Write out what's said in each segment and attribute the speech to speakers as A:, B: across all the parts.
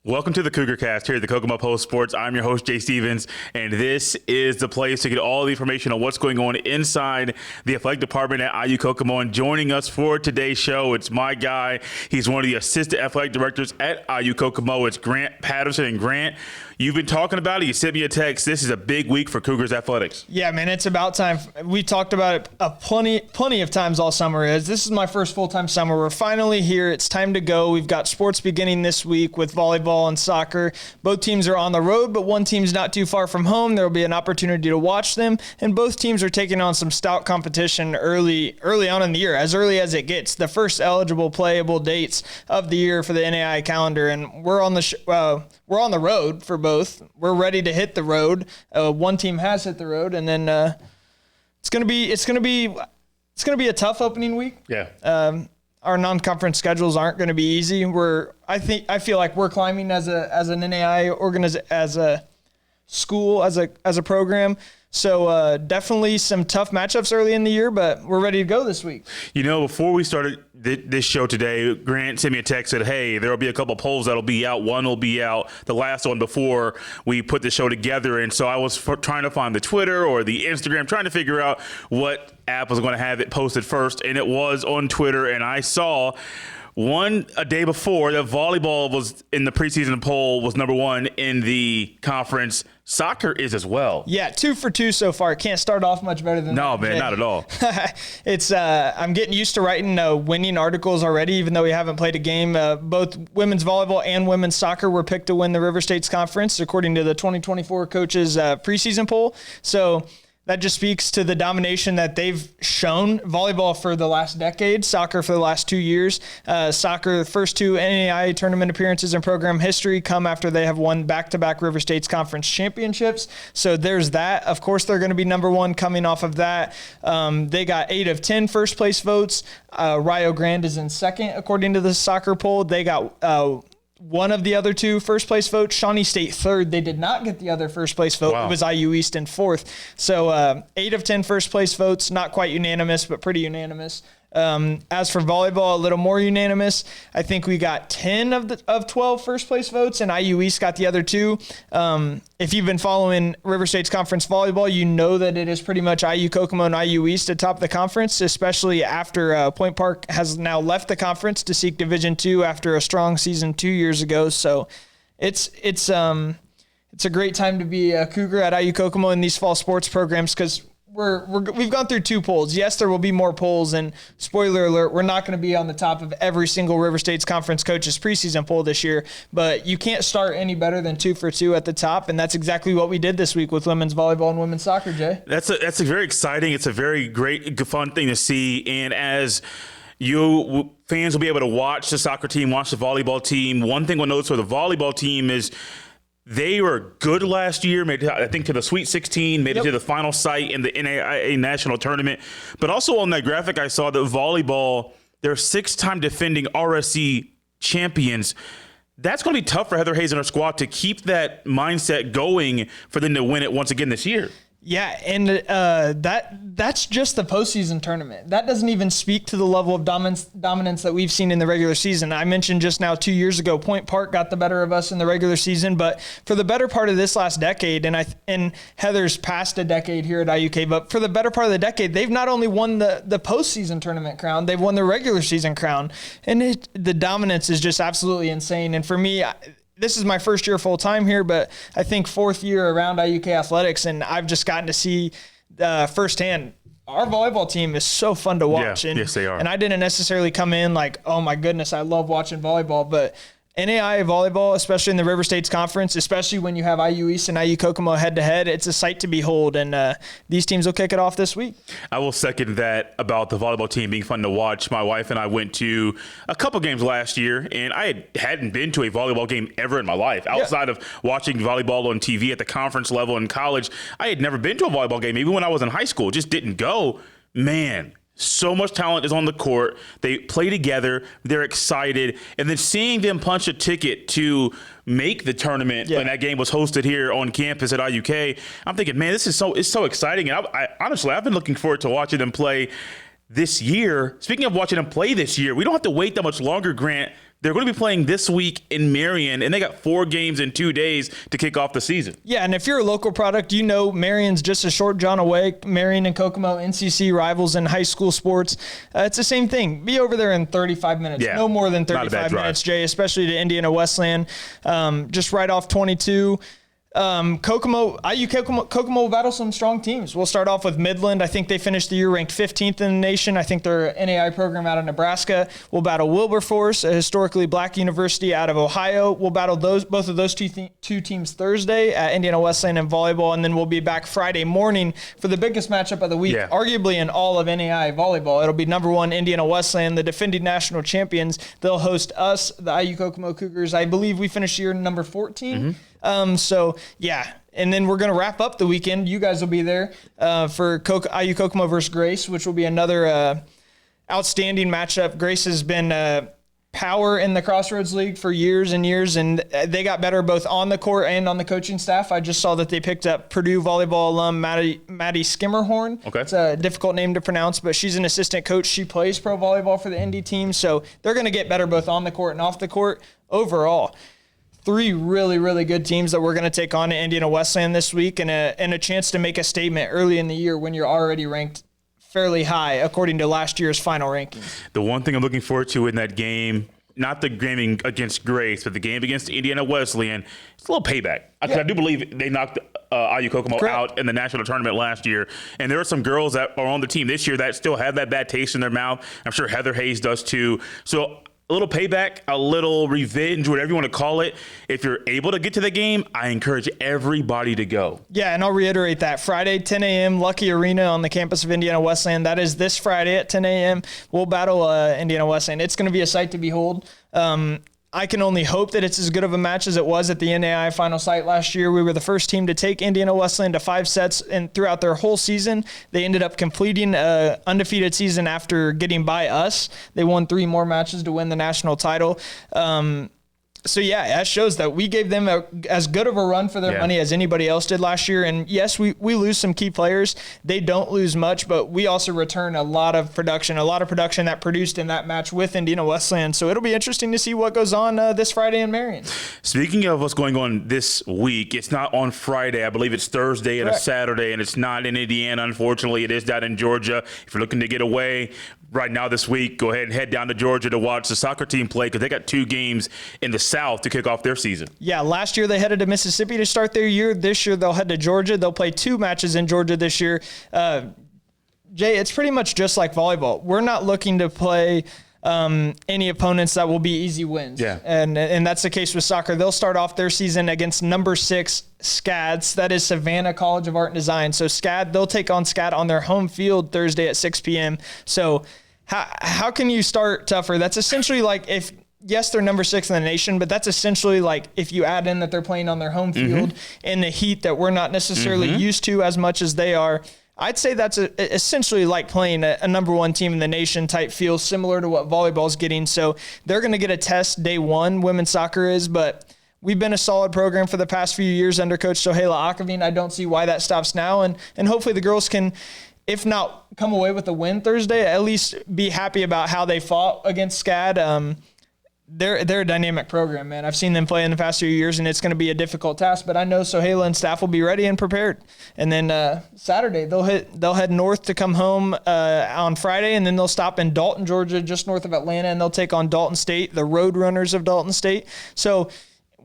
A: Welcome to the Cougar Cast here at the Kokomo Post Sports. I'm your host, Jay Stevens, and this is the place to get all the information on what's going on inside the athletic department at IU Kokomo. And joining us for today's show, it's my guy. He's one of the assistant athletic directors at IU Kokomo. It's Grant Patterson. And Grant, you've been talking about it. You sent me a text. This is a big week for Cougars athletics.
B: Yeah, man, it's about time. We talked about it plenty of times all summer. This is my first full-time summer. We're finally here. It's time to go. We've got sports beginning this week with volleyball and soccer. Both teams are on the road, but one team's not too far from home. There will be an opportunity to watch them, and both teams are taking on some stout competition early on in the year, as early as it gets. The first eligible playable dates of the year for the NAI calendar, and we're on the road for both. We're ready to hit the road. One team has hit the road, and then it's gonna be a tough opening week.
A: Yeah.
B: Our non-conference schedules aren't going to be easy. I feel like we're climbing as an NAI as a school, as a program. So definitely some tough matchups early in the year, but we're ready to go this week.
A: You know, before we started this show today, Grant sent me a text, said, hey, there will be a couple polls that'll be out. One will be out, the last one before we put the show together. And so I was trying to find the Twitter or the Instagram, trying to figure out what app was going to have it posted first. And it was on Twitter. And I saw a day before that volleyball was in the preseason poll was number one in the conference. Soccer is as well.
B: Yeah, 2 for 2 so far. Can't start off much better than that.
A: No, man, not at all.
B: It's I'm getting used to writing winning articles already, even though we haven't played a game. Both women's volleyball and women's soccer were picked to win the River States Conference, according to the 2024 coaches preseason poll. So that just speaks to the domination that they've shown. Volleyball for the last decade, soccer for the last 2 years. Soccer, the first 2 NAIA tournament appearances in program history come after they have won back-to-back River States Conference championships. So there's that. Of course, they're going to be number one coming off of that. They got 8 of 10 first-place votes. Rio Grande is in second, according to the soccer poll. They got one of the other 2 first-place votes. Shawnee State third. They did not get the other first-place vote. Wow. It was IU East in fourth. So 8 of 10 first-place votes, not quite unanimous, but pretty unanimous. As for volleyball, a little more unanimous. I think we got 10 of 12 first-place votes, and IU East got the other 2. If you've been following River States Conference volleyball, you know that it is pretty much IU Kokomo and IU East atop the conference, especially after Point Park has now left the conference to seek Division II after a strong season 2 years ago. So it's a great time to be a Cougar at IU Kokomo in these fall sports programs because we've gone through 2 polls. Yes, there will be more polls, and spoiler alert, we're not going to be on the top of every single River States Conference coaches preseason poll this year, but you can't start any better than 2 for 2 at the top, and that's exactly what we did this week with women's volleyball and women's soccer, Jay.
A: That's a very exciting, it's a very great, fun thing to see, and as you fans will be able to watch the soccer team, watch the volleyball team, one thing we'll notice for the volleyball team is they were good last year, made I think to the Sweet 16, made it to the final site in the NAIA National Tournament. But also on that graphic, I saw that volleyball, they're 6-time defending RSC champions. That's going to be tough for Heather Hayes and her squad to keep that mindset going for them to win it once again this year.
B: Yeah, and that's just the postseason tournament. That doesn't even speak to the level of dominance that we've seen in the regular season. I mentioned just now 2 years ago, Point Park got the better of us in the regular season, but for the better part of this last decade, and Heather's past a decade here at IUK, but for the better part of the decade, they've not only won the postseason tournament crown, they've won the regular season crown, and the dominance is just absolutely insane. And for me, this is my first year full time here, but I think 4th year around IUK athletics, and I've just gotten to see firsthand. Our volleyball team is so fun to watch.
A: Yeah, yes, they are.
B: And I didn't necessarily come in like, oh my goodness, I love watching volleyball, but NAIA volleyball, especially in the River States Conference, especially when you have IU East and IU Kokomo head-to-head, it's a sight to behold, and these teams will kick it off this week.
A: I will second that about the volleyball team being fun to watch. My wife and I went to a couple games last year, and I hadn't been to a volleyball game ever in my life. Outside of watching volleyball on TV at the conference level in college, I had never been to a volleyball game. Even when I was in high school, just didn't go. Man, so much talent is on the court. They play together. They're excited. And then seeing them punch a ticket to make the tournament when that game was hosted here on campus at IUK, I'm thinking, man, it's so exciting. And I honestly, I've been looking forward to watching them play this year. Speaking of watching them play this year, we don't have to wait that much longer, Grant. they're going to be playing this week in Marion, and they got 4 games in 2 days to kick off the season.
B: Yeah, and if you're a local product, you know Marion's just a short jaunt away. Marion and Kokomo, NCC rivals in high school sports. It's the same thing. Be over there in 35 minutes.
A: Yeah,
B: no more than
A: not a bad
B: 35
A: drive.
B: minutes, Jay, especially to Indiana Wesleyan. Just right off 22. IU Kokomo will battle some strong teams. We'll start off with Midland. I think they finished the year ranked 15th in the nation. I think their NAI program out of Nebraska. We'll battle Wilberforce, a historically black university out of Ohio. We'll battle both of those two teams Thursday at Indiana Wesleyan in volleyball, and then we'll be back Friday morning for the biggest matchup of the week, arguably in all of NAI volleyball. It'll be number 1 Indiana Wesleyan, the defending national champions. They'll host us, the IU Kokomo Cougars. I believe we finished year number 14. So, yeah. And then we're going to wrap up the weekend. You guys will be there for IU Kokomo versus Grace, which will be another outstanding matchup. Grace has been power in the Crossroads League for years and years, and they got better both on the court and on the coaching staff. I just saw that they picked up Purdue volleyball alum Maddie Skimmerhorn.
A: Okay.
B: It's a difficult name to pronounce, but she's an assistant coach. She plays pro volleyball for the Indy team, so they're going to get better both on the court and off the court. Overall, 3 really, really good teams that we're going to take on at Indiana Wesleyan this week, and a chance to make a statement early in the year when you're already ranked fairly high according to last year's final rankings.
A: The one thing I'm looking forward to in that game, not the game against Grace, but the game against Indiana Wesleyan, it's a little payback. I do believe they knocked IU Kokomo out in the national tournament last year. And there are some girls that are on the team this year that still have that bad taste in their mouth. I'm sure Heather Hayes does too. So a little payback, a little revenge, whatever you want to call it. If you're able to get to the game, I encourage everybody to go.
B: Yeah, and I'll reiterate that. Friday, 10 a.m., Lucky Arena on the campus of Indiana Wesleyan. That is this Friday at 10 a.m. We'll battle Indiana Wesleyan. It's going to be a sight to behold. I can only hope that it's as good of a match as it was at the NAI final site last year. We were the first team to take Indiana Wesleyan to 5 sets, and throughout their whole season, they ended up completing an undefeated season after getting by us. They won 3 more matches to win the national title. So, yeah, that shows that we gave them as good of a run for their money as anybody else did last year. And, yes, we lose some key players. They don't lose much, but we also return a lot of production that produced in that match with Indiana Wesleyan. So it'll be interesting to see what goes on this Friday in Marion.
A: Speaking of what's going on this week, it's not on Friday. I believe it's Thursday and a Saturday, and it's not in Indiana. Unfortunately, it is down in Georgia. If you're looking to get away right now this week, go ahead and head down to Georgia to watch the soccer team play because they got 2 games in the South to kick off their season. Yeah,
B: last year they headed to Mississippi to start their year. This year they'll head to Georgia. They'll play 2 matches in Georgia this year. Jay, it's pretty much just like volleyball. We're not looking to play any opponents that will be easy wins.
A: Yeah.
B: And that's the case with soccer. They'll start off their season against number 6 SCADs. That is Savannah College of Art and Design. So SCAD, they'll take on SCAD on their home field Thursday at 6 p.m. So how can you start tougher? That's essentially like yes, they're number 6 in the nation, but that's essentially like if you add in that they're playing on their home field in the heat that we're not necessarily used to as much as they are. I'd say that's essentially like playing a number 1 team in the nation type feel, similar to what volleyball's getting. So they're going to get a test day 1, women's soccer is, but we've been a solid program for the past few years under Coach Sohaila Akavine. I don't see why that stops now, and hopefully the girls can, if not come away with a win Thursday, at least be happy about how they fought against SCAD. They're a dynamic program, man. I've seen them play in the past few years, and it's going to be a difficult task. But I know Sohaila and staff will be ready and prepared. And then Saturday they'll head north to come home on Friday, and then they'll stop in Dalton, Georgia, just north of Atlanta, and they'll take on Dalton State, the Roadrunners of Dalton State. So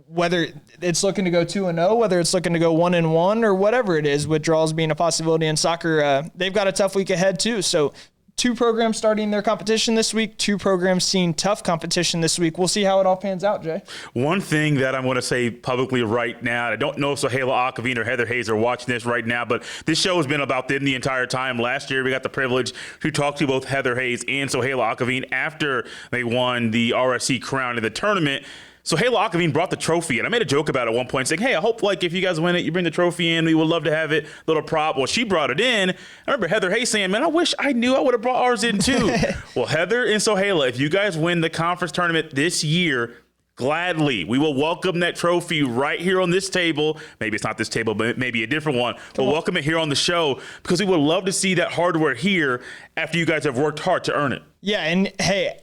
B: whether it's looking to go 2-0, whether it's looking to go 1-1, or whatever it is, withdrawals being a possibility in soccer, they've got a tough week ahead too. So 2 programs starting their competition this week, 2 programs seeing tough competition this week. We'll see how it all pans out, Jay.
A: One thing that I'm going to say publicly right now, I don't know if Sohaila Akavine or Heather Hayes are watching this right now, but this show has been about them the entire time. Last year, we got the privilege to talk to both Heather Hayes and Sohaila Akavine after they won the RSC crown in the tournament. So Sohaila Akavine brought the trophy, and I made a joke about it at one point, saying, hey, I hope, like, if you guys win it, you bring the trophy in. We would love to have it, little prop. Well, she brought it in. I remember Heather Hayes saying, man, I wish I knew I would have brought ours in, too. Well, Heather and Sohaila, if you guys win the conference tournament this year, gladly, we will welcome that trophy right here on this table. Maybe it's not this table, but maybe a different one. We'll welcome it here on the show because we would love to see that hardware here after you guys have worked hard to earn it.
B: Yeah, and, hey,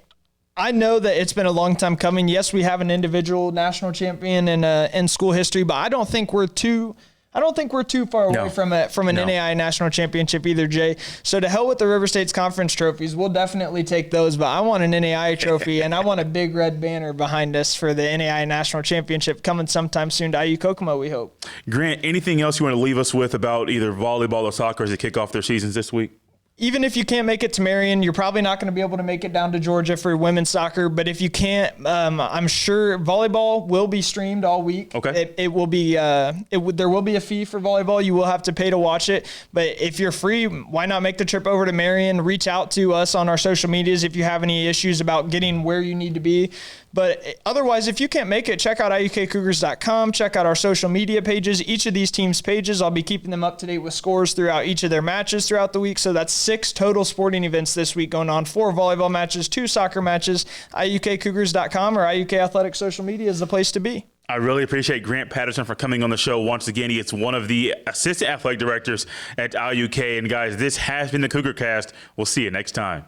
B: I know that it's been a long time coming. Yes, we have an individual national champion in school history, but I don't think we're too far away from an NAI national championship either, Jay. So to hell with the River States Conference trophies. We'll definitely take those, but I want an NAI trophy, and I want a big red banner behind us for the NAI national championship coming sometime soon to IU Kokomo, we hope.
A: Grant, anything else you want to leave us with about either volleyball or soccer as they kick off their seasons this week?
B: Even if you can't make it to Marion, you're probably not going to be able to make it down to Georgia for women's soccer. But if you can't, I'm sure volleyball will be streamed all week.
A: Okay.
B: It will be there will be a fee for volleyball. You will have to pay to watch it. But if you're free, why not make the trip over to Marion? Reach out to us on our social medias if you have any issues about getting where you need to be. But otherwise, if you can't make it, check out IUKCougars.com. Check out our social media pages. Each of these teams' pages, I'll be keeping them up to date with scores throughout each of their matches throughout the week. So that's 6 total sporting events this week going on. 4 volleyball matches, 2 soccer matches. IUKCougars.com or IUK Athletics social media is the place to be.
A: I really appreciate Grant Patterson for coming on the show once again. He is one of the assistant athletic directors at IUK. And guys, this has been the Cougar Cast. We'll see you next time.